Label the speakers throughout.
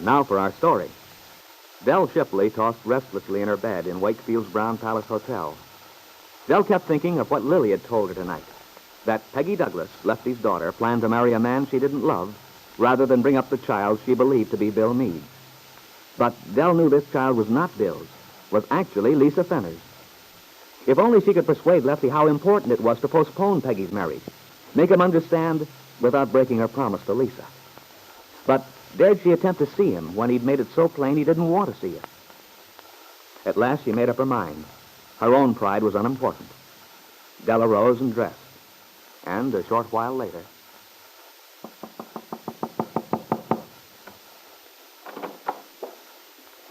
Speaker 1: Now for our story. Dell Shipley tossed restlessly in her bed in Wakefield's Brown Palace Hotel. Dell kept thinking of what Lily had told her tonight, that Peggy Douglas, Lefty's daughter, planned to marry a man she didn't love rather than bring up the child she believed to be Bill Meade. But Dell knew this child was not Bill's, was actually Lisa Fenner's. If only she could persuade Lefty how important it was to postpone Peggy's marriage, make him understand without breaking her promise to Lisa. But dared she attempt to see him when he'd made it so plain he didn't want to see her? At last she made up her mind. Her own pride was unimportant. Dell arose and dressed. And a short while later...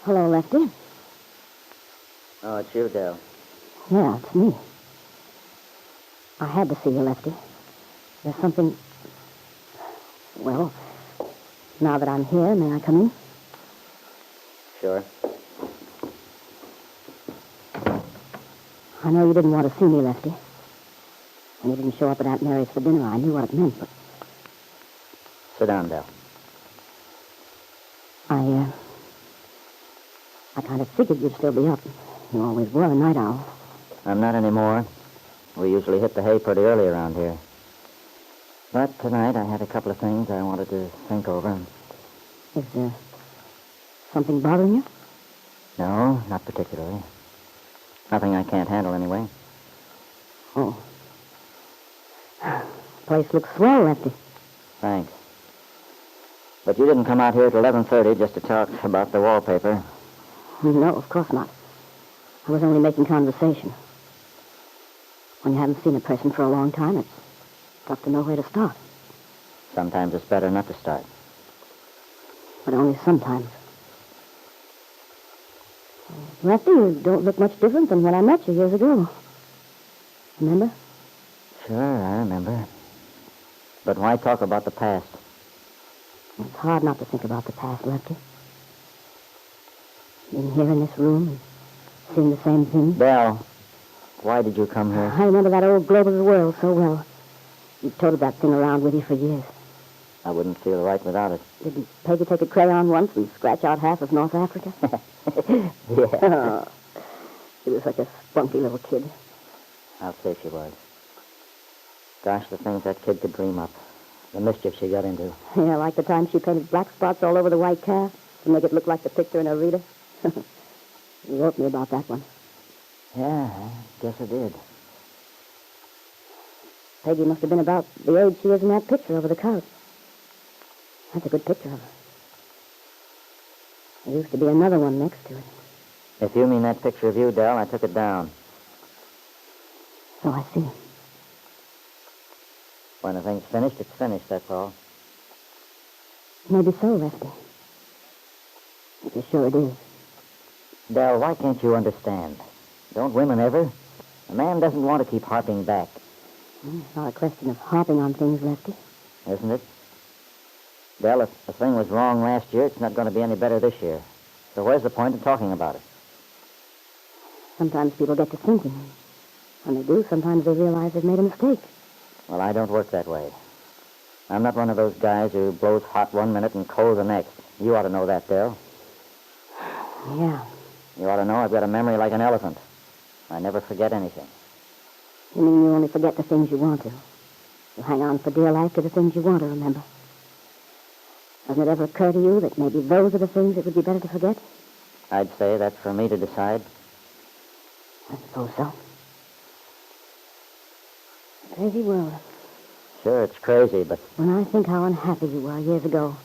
Speaker 2: Hello, Lefty.
Speaker 3: Oh, it's you, Dell.
Speaker 2: Yeah, it's me. I had to see you, Lefty. There's something... Well, now that I'm here, may I come in?
Speaker 3: Sure.
Speaker 2: I know you didn't want to see me, Lefty. When you didn't show up at Aunt Mary's for dinner, I knew what it meant, but...
Speaker 3: Sit down, Dell.
Speaker 2: I kind of figured you'd still be up. You always were a night owl.
Speaker 3: I'm not anymore. We usually hit the hay pretty early around here. But tonight I had a couple of things I wanted to think over.
Speaker 2: Is there something bothering you?
Speaker 3: No, not particularly. Nothing I can't handle anyway.
Speaker 2: Oh. Place looks swell, Lefty.
Speaker 3: Thanks. But you didn't come out here at 11:30 just to talk about the wallpaper.
Speaker 2: No, of course not. I was only making conversation. When you haven't seen a person for a long time, it's tough to know where to start.
Speaker 3: Sometimes it's better not to start.
Speaker 2: But only sometimes. Lefty, you don't look much different than when I met you years ago. Remember?
Speaker 3: Sure, I remember. But why talk about the past?
Speaker 2: It's hard not to think about the past, Lefty. Being here in this room and seeing the same thing.
Speaker 3: Dell, why did you come here?
Speaker 2: I remember that old globe of the world so well. You toted that thing around with you for years.
Speaker 3: I wouldn't feel right without it.
Speaker 2: Didn't Peggy take a crayon once and scratch out half of North Africa?
Speaker 3: Yeah.
Speaker 2: Oh, she was such a spunky little kid.
Speaker 3: I'll say she was. Gosh, the things that kid could dream up. The mischief she got into.
Speaker 2: Yeah, like the time she painted black spots all over the white calf to make it look like the picture in her reader. You wrote me about that one.
Speaker 3: Yeah, I guess I did.
Speaker 2: Peggy must have been about the age she is in that picture over the couch. That's a good picture of her. There used to be another one next to it.
Speaker 3: If you mean that picture of you, Dell, I took it down.
Speaker 2: So I see.
Speaker 3: When a thing's finished, it's finished, that's all.
Speaker 2: Maybe so, Lefty. If you're sure it is.
Speaker 3: Dell, why can't you understand? Don't women ever? A man doesn't want to keep harping back.
Speaker 2: It's not a question of harping on things, Lefty.
Speaker 3: Isn't it? Dell, if a thing was wrong last year, it's not going to be any better this year. So where's the point in talking about it?
Speaker 2: Sometimes people get to thinking. When they do, sometimes they realize they've made a mistake.
Speaker 3: Well, I don't work that way. I'm not one of those guys who blows hot one minute and cold the next. You ought to know that, Dell.
Speaker 2: Yeah.
Speaker 3: You ought to know I've got a memory like an elephant. I never forget anything.
Speaker 2: You mean you only forget the things you want to? You hang on for dear life to the things you want to remember. Doesn't it ever occur to you that maybe those are the things it would be better to forget?
Speaker 3: I'd say that's for me to decide.
Speaker 2: I suppose so. Crazy world.
Speaker 3: Sure, it's crazy, but...
Speaker 2: When I think how unhappy you were years ago,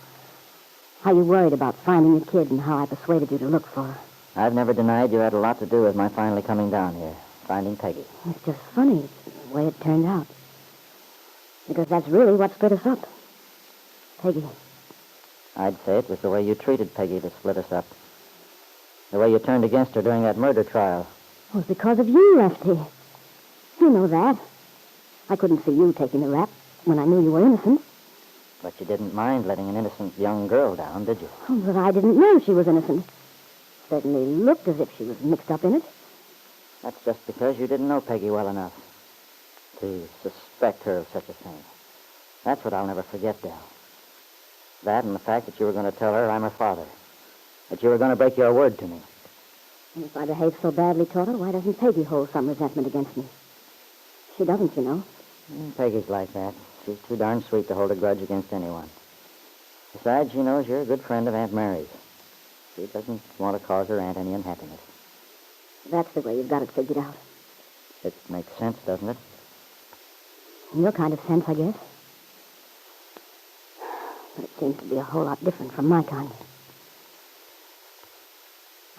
Speaker 2: how you worried about finding your kid and how I persuaded you to look for her.
Speaker 3: I've never denied you had a lot to do with my finally coming down here, finding Peggy.
Speaker 2: It's just funny, the way it turned out. Because that's really what split us up. Peggy.
Speaker 3: I'd say it was the way you treated Peggy that split us up. The way you turned against her during that murder trial.
Speaker 2: It was because of you, Lefty. You know that. I couldn't see you taking the rap when I knew you were innocent.
Speaker 3: But you didn't mind letting an innocent young girl down, did you?
Speaker 2: Oh, but I didn't know she was innocent. Certainly looked as if she was mixed up in it.
Speaker 3: That's just because you didn't know Peggy well enough to suspect her of such a thing. That's what I'll never forget, Dell. That and the fact that you were going to tell her I'm her father. That you were going to break your word to me.
Speaker 2: And if I behave so badly toward her, why doesn't Peggy hold some resentment against me? She doesn't, you know.
Speaker 3: Peggy's like that. She's too darn sweet to hold a grudge against anyone. Besides, she knows you're a good friend of Aunt Mary's. She doesn't want to cause her aunt any unhappiness.
Speaker 2: That's the way you've got it figured out.
Speaker 3: It makes sense, doesn't it?
Speaker 2: In your kind of sense, I guess. But it seems to be a whole lot different from my kind.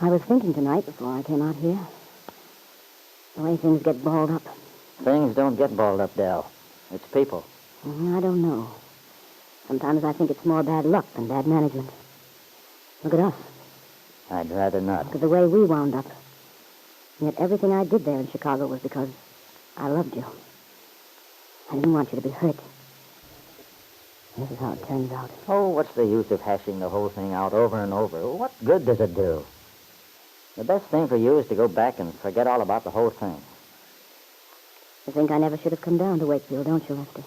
Speaker 2: I was thinking tonight before I came out here, the way things get balled up.
Speaker 3: Things don't get balled up, Dell. It's people.
Speaker 2: I don't know. Sometimes I think it's more bad luck than bad management. Look at us.
Speaker 3: I'd rather not.
Speaker 2: Look at the way we wound up. And yet everything I did there in Chicago was because I loved you. I didn't want you to be hurt. This is how it turns out.
Speaker 3: Oh, what's the use of hashing the whole thing out over and over? What good does it do? The best thing for you is to go back and forget all about the whole thing.
Speaker 2: You think I never should have come down to Wakefield, don't you, Lefty?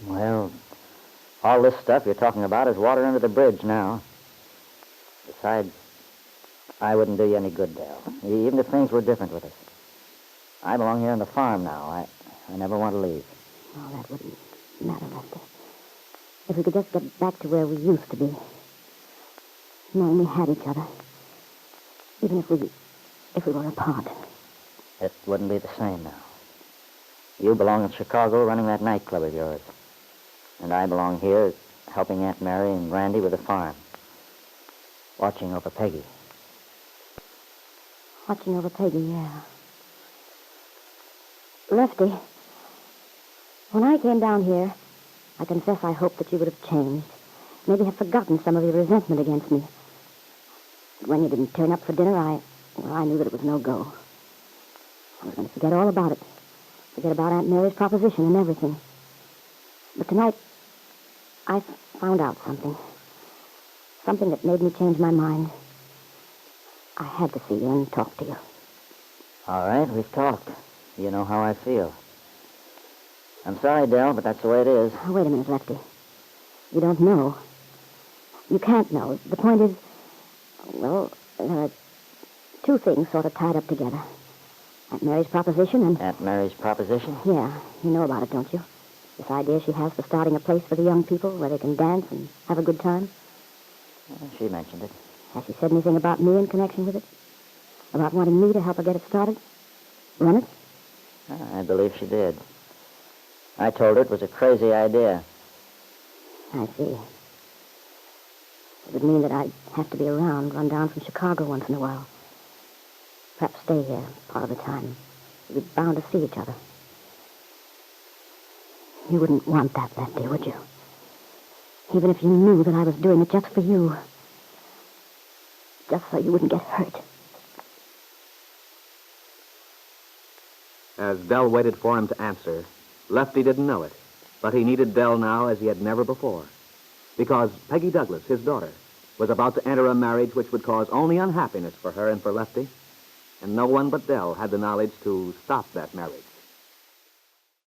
Speaker 3: Well, all this stuff you're talking about is water under the bridge now. Besides, I wouldn't do you any good, Dell, even if things were different with us. I belong here on the farm now. I never want to leave.
Speaker 2: Oh, that wouldn't matter, Lefty. If we could just get back to where we used to be, knowing we had each other, even if we were apart.
Speaker 3: It wouldn't be the same now. You belong in Chicago running that nightclub of yours. And I belong here helping Aunt Mary and Randy with the farm. Watching over Peggy.
Speaker 2: Watching over Peggy, yeah. Lefty, when I came down here, I confess I hoped that you would have changed. Maybe have forgotten some of your resentment against me. But when you didn't turn up for dinner, I knew that it was no go. I was going to forget all about it. Forget about Aunt Mary's proposition and everything. But tonight, I found out something. Something that made me change my mind. I had to see you and talk to you.
Speaker 3: All right, we've talked. You know how I feel. I'm sorry, Dell, but that's the way it is.
Speaker 2: Oh, wait a minute, Lefty. You don't know. You can't know. The point is, well, there are two things sort of tied up together. Aunt Mary's proposition and...
Speaker 3: Aunt Mary's proposition?
Speaker 2: Yeah, you know about it, don't you? This idea she has for starting a place for the young people where they can dance and have a good time.
Speaker 3: She mentioned it.
Speaker 2: Has she said anything about me in connection with it? About wanting me to help her get it started? Run it?
Speaker 3: I believe she did. I told her it was a crazy idea.
Speaker 2: I see. It would mean that I'd have to be around, run down from Chicago once in a while. Perhaps stay here part of the time. We'd be bound to see each other. You wouldn't want that, Lefty, would you? Even if you knew that I was doing it just for you. Just so you wouldn't get hurt.
Speaker 1: As Dell waited for him to answer, Lefty didn't know it, but he needed Dell now as he had never before. Because Peggy Douglas, his daughter, was about to enter a marriage which would cause only unhappiness for her and for Lefty. And no one but Dell had the knowledge to stop that marriage.